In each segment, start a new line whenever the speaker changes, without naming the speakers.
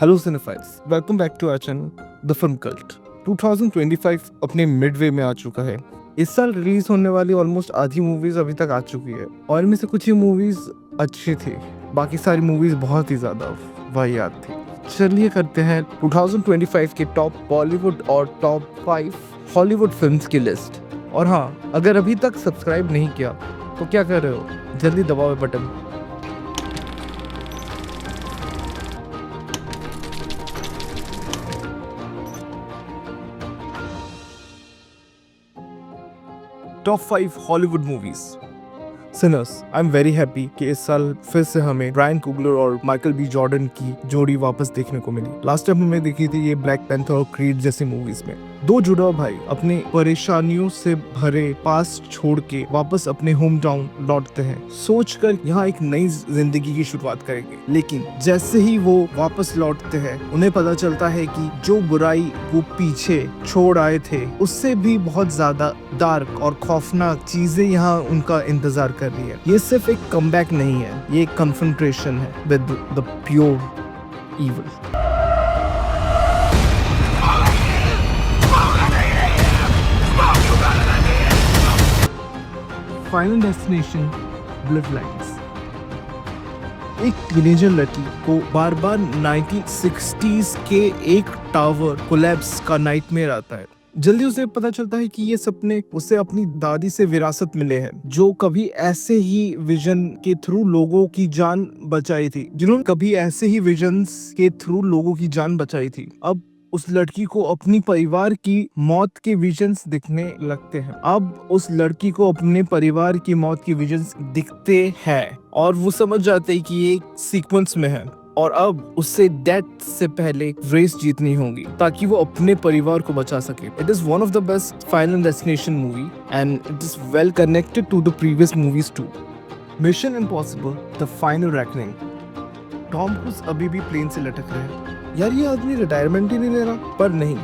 Hello cinephiles, welcome back to our channel the Film Cult. 2025 अपने Midway में आ चुका है। इस साल रिलीज होने वाली ऑलमोस्ट आधी मूवीज अभी तक आ चुकी है और इनमें से कुछ ही मूवीज अच्छी थी, बाकी सारी मूवीज बहुत ही ज्यादा वाहियात थी। चलिए करते हैं 2025 के टॉप बॉलीवुड और टॉप 5 हॉलीवुड फिल्म्स की लिस्ट। और हाँ, अगर अभी तक सब्सक्राइब नहीं किया तो क्या कर रहे हो, जल्दी दबाओ button. Top 5 Hollywood movies. Sinners. I am very happy कि इस साल फिर से हमें ब्रायन कुगलर और माइकल बी जॉर्डन की जोड़ी वापस देखने को मिली। लास्ट टाइम हमें देखी थी ये ब्लैक पैंथर और क्रीड जैसी मूवीज में। दो जुड़वा भाई अपने परेशानियों से भरे पास्ट छोड़ के वापस अपने होम टाउन लौटते हैं, सोचकर यहाँ एक नई जिंदगी की शुरुआत करेंगे। लेकिन जैसे ही वो वापस लौटते हैं, उन्हें पता चलता है कि जो बुराई वो पीछे छोड़ आए थे, उससे भी बहुत ज्यादा डार्क और खौफनाक चीजें यहाँ उनका इंतजार कर रही है। ये सिर्फ एक कमबैक नहीं है, ये एक कन्फ्रंटेशन है with the pure evil. Final destination blood lines. एक टीनेजर लड़की को बार बार 1960s के एक टावर कोलैप्स का नाइटमेयर आता है। जल्दी उसे पता चलता है कि ये सपने उसे अपनी दादी से विरासत मिले हैं, जो कभी ऐसे ही विजन के थ्रू लोगों की जान बचाई थी, जिन्होंने कभी ऐसे ही विजन्स के थ्रू लोगों की जान बचाई थी। अब उस लड़की को अपनी परिवार की मौत के विजन्स दिखने लगते हैं। अब उस लड़की को अपने परिवार की मौत के विजन्स दिखते हैं और वो समझ जाते हैं कि ये एक सीक्वेंस में है और अब उससे डेथ से पहले रेस जीतनी होगी ताकि वो अपने परिवार को बचा सके। It is one of the best Final Destination movie and it is well connected to the previous movies too. Mission Impossible the Final Reckoning. Tom Cruise अभी भी प्लेन से लटक रहे हैं। यार, ये आदमी रिटायरमेंट ही नहीं ले रहा, पर नहीं,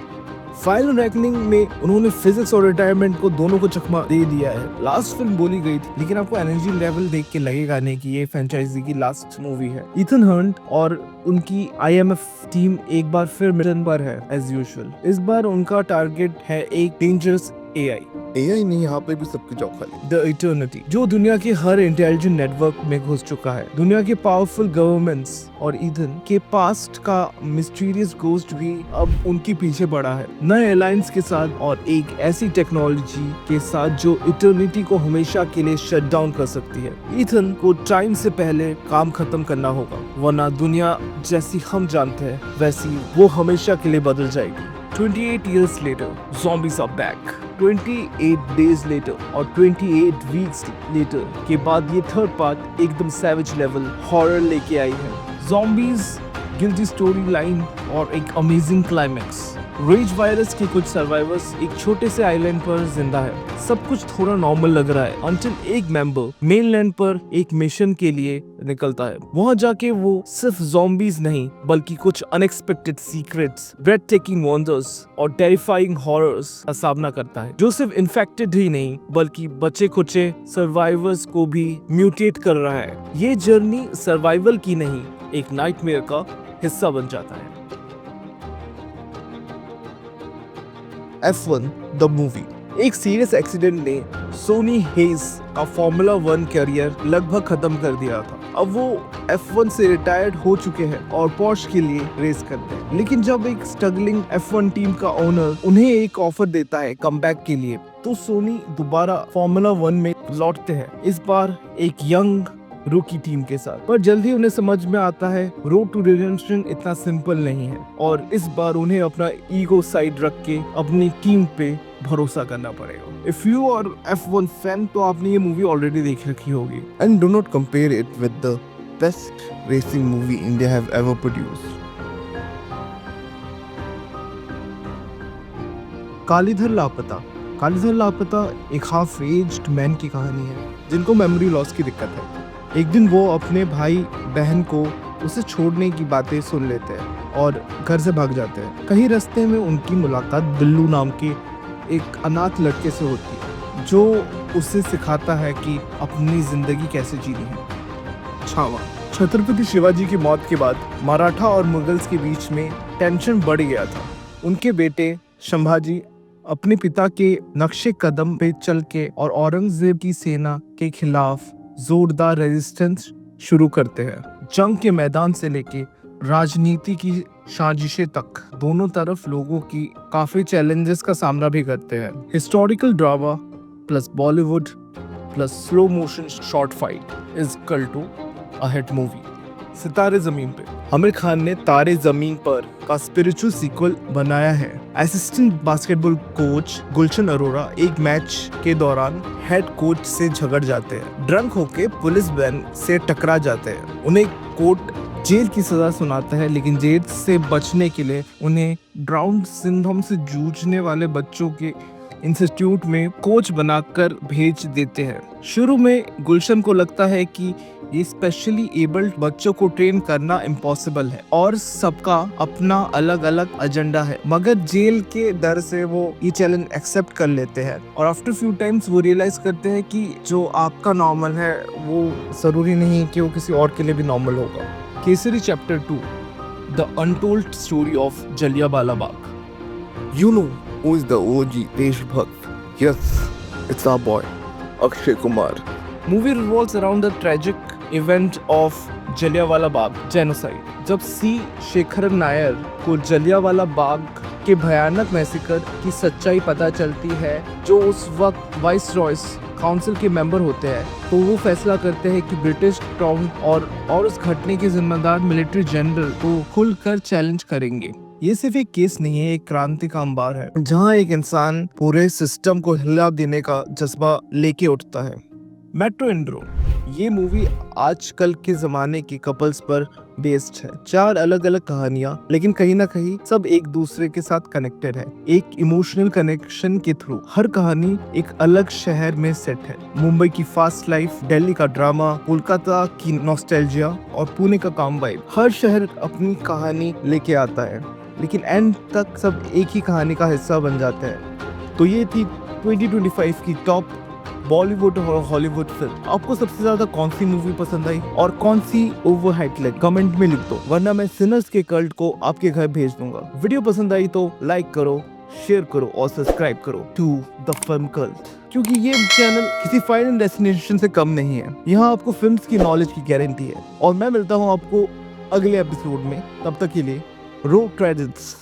फाइनल रेकनिंग में उन्होंने फिजिक्स और रिटायरमेंट को दोनों को चकमा दे दिया है। लास्ट फिल्म बोली गई थी, लेकिन आपको एनर्जी लेवल देख के लगेगा नहीं कि ये फ्रेंचाइजी की लास्ट मूवी है। इथन हंट और उनकी IMF टीम एक बार फिर मिशन पर है एज यूजुअल। इस बार उनका टारगेट है एक डेंजरस AI नहीं, यहाँ पे भी सबकी जॉब खाली। द इटर्निटी, जो दुनिया के हर इंटेलिजेंट नेटवर्क में घुस चुका है। दुनिया के पावरफुल गवर्नमेंट्स और ईथन के पास्ट का मिस्टीरियस गोस्ट भी अब उनके पीछे पड़ा है, नए अलायंस के साथ और एक ऐसी टेक्नोलॉजी के साथ जो इटर्निटी को हमेशा के लिए शट डाउन कर सकती है। ईथन को टाइम से पहले काम खत्म करना होगा, वरना दुनिया जैसी हम जानते हैं वैसी वो हमेशा के लिए बदल जाएगी। 28 years later, zombies are back. 28 days later और 28 weeks later के बाद ये थर्ड पार्ट एकदम सैवेज लेवल हॉरर लेके आई है। zombies, गिल्टी स्टोरी लाइन और एक अमेजिंग क्लाइमैक्स। रेज वायरस के कुछ सर्वाइवर्स एक छोटे से आइलैंड पर जिंदा है। सब कुछ थोड़ा नॉर्मल लग रहा है अंटिल एक मेंबर मेनलैंड पर एक मिशन के लिए निकलता है। वहां जाके वो सिर्फ ज़ॉम्बीज नहीं बल्कि कुछ unexpected secrets, breathtaking wonders और टेरिफाइंग हॉरर्स का सामना करता है, जो सिर्फ इन्फेक्टेड ही नहीं बल्कि बचे खुचे सर्वाइवर्स को भी म्यूटेट कर रहा है। ये जर्नी सर्वाइवल की नहीं, एक नाइटमेयर का हिस्सा बन जाता है। F1 the movie. एक सीरियस एक्सीडेंट ने सोनी हेज का फॉर्मूला 1 करियर लगभग खत्म कर दिया था। अब वो F1 से रिटायर्ड हो चुके हैं और पोर्श के लिए रेस करते हैं। लेकिन जब एक स्ट्रगलिंग F1 टीम का ओनर उन्हें एक ऑफर देता है कमबैक के लिए, तो सोनी दोबारा फॉर्मूला 1 में लौटते हैं, इस बार एक यंग रूकी टीम के साथ। पर जल्दी उन्हें समझ में आता है रोड टू रिडेम्पशन इतना सिंपल नहीं है और इस बार उन्हें अपना ईगो साइड रख के अपनी टीम पे भरोसा करना पड़ेगा। If you are F1 fan तो आपने ये मूवी ऑलरेडी देख रखी होगी। And do not compare it with the best racing movie India have ever produced. Kalidhar Laapata. Kalidhar लापता एक हाफ एज्ड मैन की कहानी है जिनको मेमोरी लॉस की दिक्कत है। एक दिन वो अपने भाई बहन को उसे छोड़ने की बातें सुन लेते हैं और घर से भाग जाते हैं। कहीं रास्ते में उनकी मुलाकात बिल्लू नाम के एक अनाथ लड़के से होती है, जो उसे सिखाता है कि अपनी जिंदगी कैसे जीनी है। छावा। छत्रपति शिवाजी की मौत के बाद मराठा और मुगल्स के बीच में टेंशन बढ़ गया था। उनके बेटे संभाजी अपने पिता के नक्शे कदम पे चल के और औरंगजेब की सेना के खिलाफ जोरदार रेजिस्टेंस शुरू करते हैं। जंग के मैदान से लेके राजनीति की साजिशें तक दोनों तरफ लोगों की काफी चैलेंजेस का सामना भी करते हैं। Historical drama plus Bollywood plus slow motion short fight is equal to a hit movie. Sitaare Zameen पे आमिर खान ने तारे जमीन पर का स्पिरिचुअल सीक्वल बनाया है। असिस्टेंट बास्केटबॉल कोच गुलशन अरोरा एक मैच के दौरान हेड कोच से झगड़ जाते हैं। ड्रंक होके पुलिस वैन से टकरा जाते हैं। उन्हें कोर्ट जेल की सजा सुनाता है, लेकिन जेल से बचने के लिए उन्हें डाउन सिंड्रोम से जूझने वाले बच्चों के इंस्टीट्यूट में कोच बनाकर भेज देते हैं। शुरू में गुलशन को लगता है कि ये स्पेशली एबल्ड बच्चों को ट्रेन करना इम्पॉसिबल है और सबका अपना अलग अलग एजेंडा है, मगर जेल के डर से वो ये चैलेंज एक्सेप्ट कर लेते हैं और आफ्टर फ्यू टाइम्स वो रियलाइज करते हैं कि जो आपका नॉर्मल है वो जरूरी नहीं कि वो किसी और के लिए भी नॉर्मल होगा। Kesari chapter 2 the untold story of Jallianwala Bagh.
You know who is the OG Deshbhakt? Yes, it's our boy, Akshay Kumar.
Movie revolves around the tragic event of Jallianwala Bagh genocide. जब सी शेखर नायर को जलियांवाला बाग के भयानक मैसेकर की सच्चाई पता चलती है, जो उस वक्त वाइस रॉयस काउंसिल के मेंबर होते हैं, तो वो फैसला करते हैं कि ब्रिटिश क्राउन और उस घटने के जिम्मेदार मिलिट्री जनरल को खुलकर चैलेंज करेंगे। ये सिर्फ एक केस नहीं है, एक क्रांति का अंबार है जहां एक इंसान पूरे सिस्टम को हिला देने का जज्बा लेके उठता है। मेट्रो इंट्रो ये मूवी आजकल के जमाने के कपल्स पर बेस्ड है। 4 अलग अलग कहानियां, लेकिन कहीं ना कहीं सब एक दूसरे के साथ कनेक्टेड है, एक इमोशनल कनेक्शन के थ्रू। हर कहानी एक अलग शहर में सेट है। मुंबई की फास्ट लाइफ, दिल्ली का ड्रामा, कोलकाता की नॉस्टैल्जिया और पुणे का काम वाइब। हर शहर अपनी कहानी लेके आता है, लेकिन एंड तक सब एक ही कहानी का हिस्सा बन जाते हैं। तो ये थी 2025 की टॉप बॉलीवुड और हॉलीवुड फिल्म। आपको सबसे ज्यादा कौन सी मूवी पसंद आई और कौन सी ओवर हाइप लगी, कमेंट में लिख दो, वरना मैं सिनर्स के कल्ट को आपके घर भेज दूंगा। वीडियो पसंद आई तो लाइक करो, शेयर करो और सब्सक्राइब करो टू द फिल्म कल्ट, क्योंकि ये चैनल किसी फाइनल डेस्टिनेशन से कम नहीं है। यहाँ आपको फिल्म्स की नॉलेज की गारंटी है। और मैं मिलता हूँ आपको अगले एपिसोड में, तब तक के लिए रोल क्रेडिट्स।